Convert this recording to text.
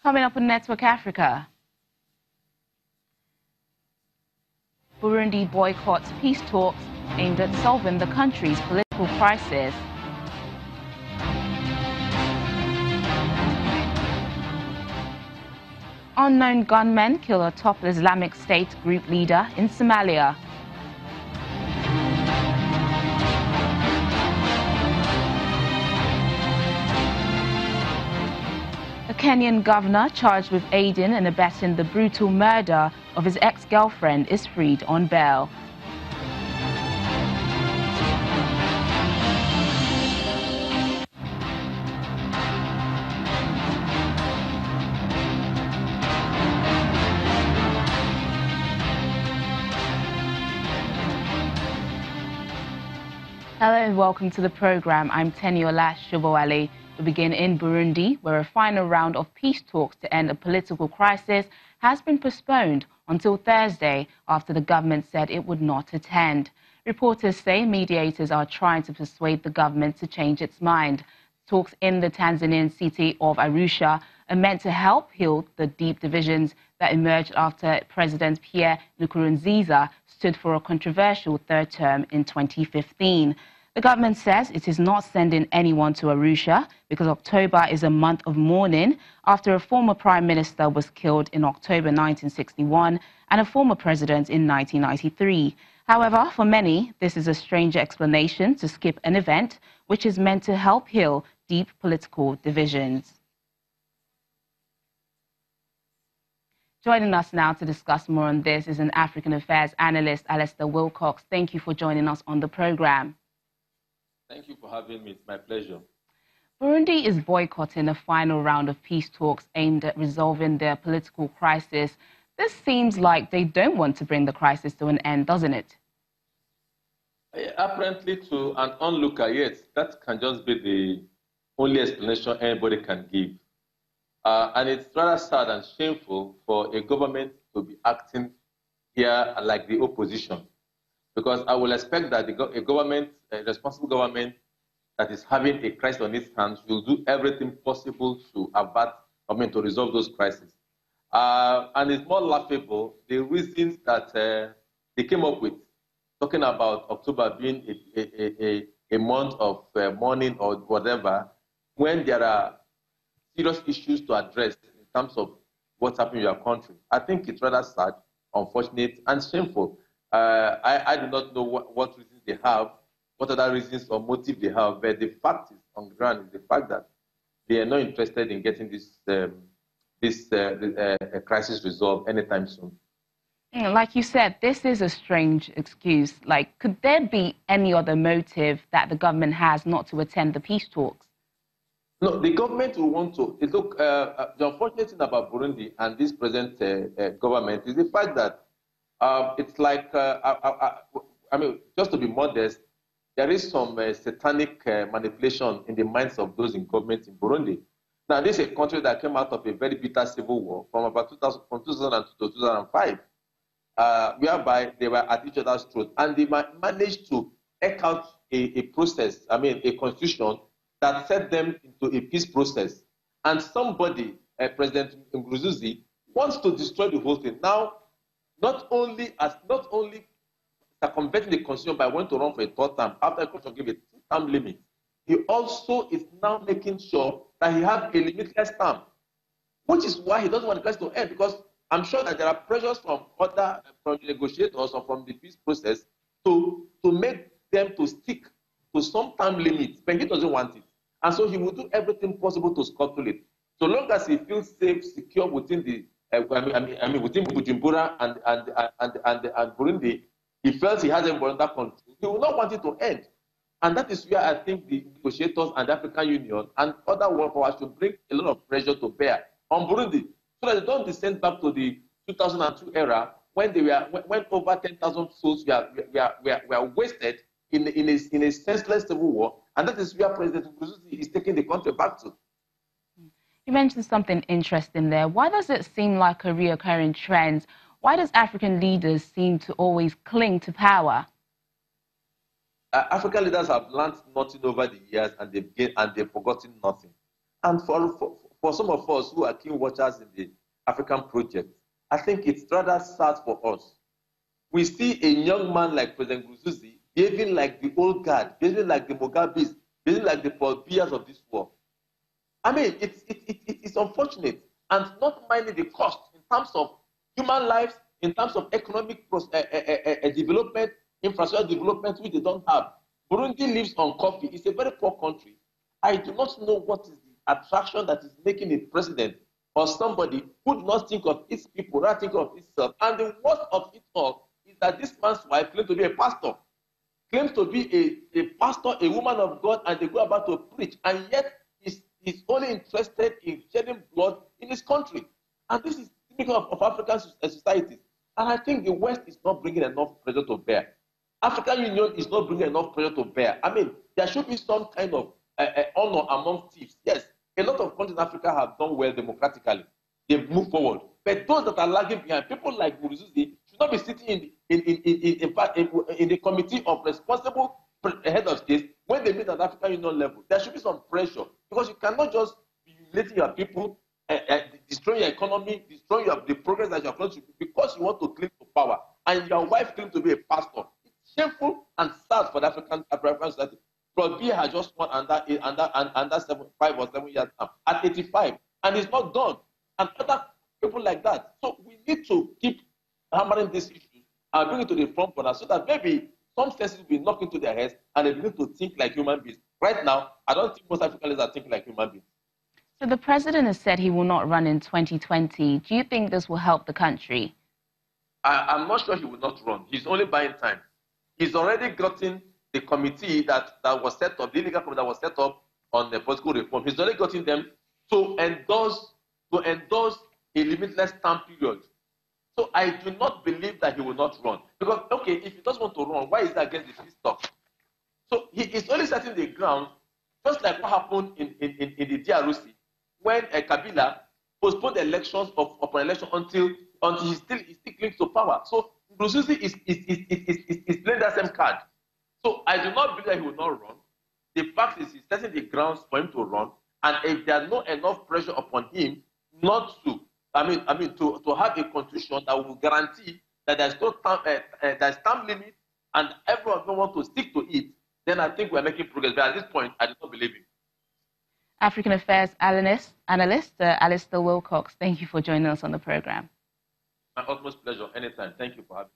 Coming up on Network Africa, Burundi boycotts peace talks aimed at solving the country's political crisis. Unknown gunmen kill a top Islamic State group leader in Somalia. A Kenyan governor charged with aiding and abetting the brutal murder of his ex-girlfriend is freed on bail. Hello and welcome to the program. I'm Teniola Shobowale. We begin in Burundi, where a final round of peace talks to end a political crisis has been postponed until Thursday after the government said it would not attend. Reporters say mediators are trying to persuade the government to change its mind. Talks in the Tanzanian city of Arusha are meant to help heal the deep divisions that emerged after President Pierre Nkurunziza stood for a controversial third term in 2015. The government says it is not sending anyone to Arusha because October is a month of mourning after a former prime minister was killed in October 1961 and a former president in 1993. However, for many, this is a strange explanation to skip an event which is meant to help heal deep political divisions. Joining us now to discuss more on this is an African affairs analyst, Alistair Wilcox. Thank you for joining us on the program. Thank you for having me. It's my pleasure. Burundi is boycotting a final round of peace talks aimed at resolving their political crisis. This seems like they don't want to bring the crisis to an end, doesn't it? Apparently, to an onlooker, yes, that can just be the only explanation anybody can give. And it's rather sad and shameful for a government to be acting here like the opposition. Because I will expect that a responsible government that is having a crisis on its hands will do everything possible to to resolve those crises. And it's more laughable, the reasons that they came up with, talking about October being a month of mourning or whatever, when there are serious issues to address in terms of what's happening in your country. I think it's rather sad, unfortunate, and shameful. I do not know what reasons they have, what other reasons or motive they have, but the fact is on the ground is the fact that they are not interested in getting this crisis resolved anytime soon. Like you said, this is a strange excuse. Like, could there be any other motive that the government has not to attend the peace talks? No, the government will want to. Look, the unfortunate thing about Burundi and this present government is the fact that it's like, just to be modest, there is some satanic manipulation in the minds of those in government in Burundi. Now, this is a country that came out of a very bitter civil war from about 2002 to 2005, whereby they were at each other's throat. And they managed to eke out a process, a constitution that set them into a peace process. And somebody, President Nkurunziza, wants to destroy the whole thing. Now, not only circumventing the constitution by wanting to run for a third term after the constitution gave a two-term limit, he also is now making sure that he has a limitless term, which is why he doesn't want the crisis to end, because I'm sure that there are pressures from negotiators or from the peace process to make them to stick to some time limit, but he doesn't want it. And so he will do everything possible to scuttle it. So long as he feels safe, secure within the within Bujumbura and Burundi, he feels he has everyone under control. He will not want it to end. And that is where I think the negotiators and the African Union and other world powers should bring a lot of pressure to bear on Burundi, so that they don't descend back to the 2002 era when over 10,000 souls were wasted in a senseless civil war. And that is where President Nkurunziza is taking the country back to. You mentioned something interesting there. Why does it seem like a reoccurring trend? Why does African leaders seem to always cling to power? African leaders have learned nothing over the years, and they've forgotten nothing. And for for some of us who are keen watchers in the African project, I think it's rather sad for us. We see a young man like President Guzuzi behaving like the old guard, behaving like the Mugabes, behaving like the Paul Bias of this war. I mean, it's unfortunate, and not minding the cost in terms of human lives, in terms of economic development, infrastructure development, which they don't have. Burundi lives on coffee. It's a very poor country. I do not know what is the attraction that is making a president or somebody who does not think of its people, rather think of itself. And the worst of it all is that this man's wife claims to be a pastor, claims to be a pastor, a woman of God, and they go about to preach, and yet he's only interested in shedding blood in his country. And this is typical of African societies. And I think the West is not bringing enough pressure to bear. African Union is not bringing enough pressure to bear. I mean, there should be some kind of honor among thieves. Yes, a lot of countries in Africa have done well democratically. They've moved forward. But those that are lagging behind, people like Burundi, should not be sitting in the committee of responsible head of state when they meet at African Union level. There should be some pressure, because you cannot just be humiliating your people, destroying your economy, destroying the progress that your country, because you want to cling to power, and your wife claims to be a pastor. It's shameful and sad for the African society. But B has just won under 5 or 7 years now at 85, and it's not done. And other people like that. So we need to keep hammering this issue and bring it to the front burner, so that maybe some senses will be knocked into their heads and they begin to think like human beings. Right now, I don't think most Africans are thinking like human beings. So the president has said he will not run in 2020. Do you think this will help the country? I'm not sure he will not run. He's only buying time. He's already gotten the committee that was set up, the illegal committee that was set up on the political reform. He's already gotten them to endorse a limitless term period. So I do not believe that he will not run. Because, okay, if he doesn't want to run, why is that against the peace talk? So he is only setting the ground, just like what happened in the DRC, when Kabila postponed the elections upon election until he still clings to power. So Burundi is playing that same card. So I do not believe that he will not run. The fact is he's setting the grounds for him to run, and if there's not enough pressure upon him not to, to have a constitution that will guarantee that there's no term limit and everyone will want to stick to it, then I think we're making progress. But at this point, I do not believe it. African Affairs Analyst Alistair Wilcox, thank you for joining us on the program. My utmost pleasure. Anytime. Thank you for having me.